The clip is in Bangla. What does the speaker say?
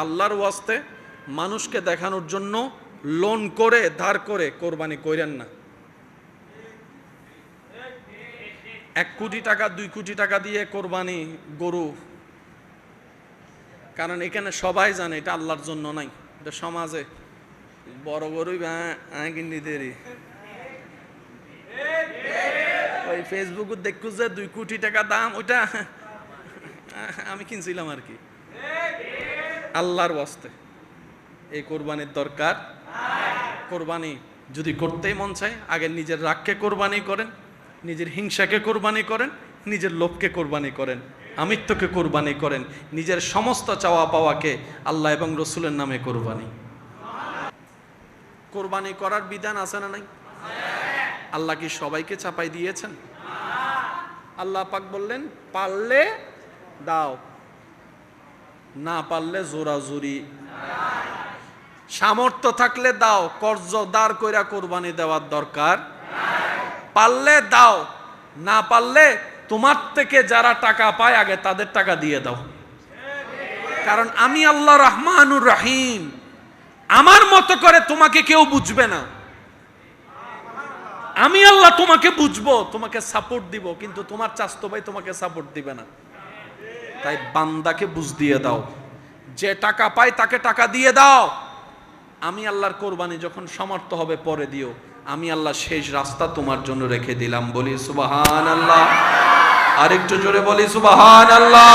আল্লাহর ওয়াস্তে মানুষকে দেখানোর জন্য লোন করে ধার করে কোরবানি কইরেন না। 1 কোটি টাকা 2 কোটি টাকা দিয়ে কোরবানি গরু, কারণ এখানে সবাই জানে এটা আল্লাহর জন্য নাই, এটা সমাজে বড় গরুই কিনি দেরি। ওই ফেসবুকে দেখু যে 2 কোটি টাকা দাম, ওইটা আমি কিনছিলাম আর কি। আল্লাহর ওয়াস্তে এই কোরবানির দরকার। কোরবানি যদি করতেই মন চায়, আগে নিজের রাগকে কোরবানি করেন, নিজের হিংসাকে কোরবানি করেন, নিজের লোভকে কোরবানি করেন, আমিত্বকে কোরবানি করেন, নিজের সমস্ত চাওয়া পাওয়াকে আল্লাহ এবং রসুলের নামে কোরবানি। কোরবানি করার বিধান আছে না নাই? আল্লাহ কি সবাইকে চাপাই দিয়েছেন? আল্লাহ পাক বললেন পারলে দাও, না পারলে জোরাজুরি। সামর্থ্য থাকলে দাও, কর্জ দাঁড় কইরা কোরবানি দেওয়ার দরকার। পারলে দাও, না পারলে তোমার থেকে যারা টাকা পায় আগে তাদের টাকা দিয়ে দাও। কারণ আমি আল্লাহ রহমানুর রহিম, আমার মতো করে তোমাকে কেউ বুঝবে না। আমি আল্লাহ তোমাকে বুঝবো, তোমাকে সাপোর্ট দিব, কিন্তু তোমার চাচতো ভাই তোমাকে সাপোর্ট দিবে না। তাই বান্দাকে বুঝ দিয়ে দাও, যে টাকা পায় তাকে টাকা দিয়ে দাও। আমি আল্লাহর কোরবানি যখন সমর্থ হবে পরে দিও, আমি আল্লাহ শেষ রাস্তা তোমার জন্য রেখে দিলাম। বলি সুবহানাল্লাহ, আরেকটু জোরে বলি সুবহানাল্লাহ।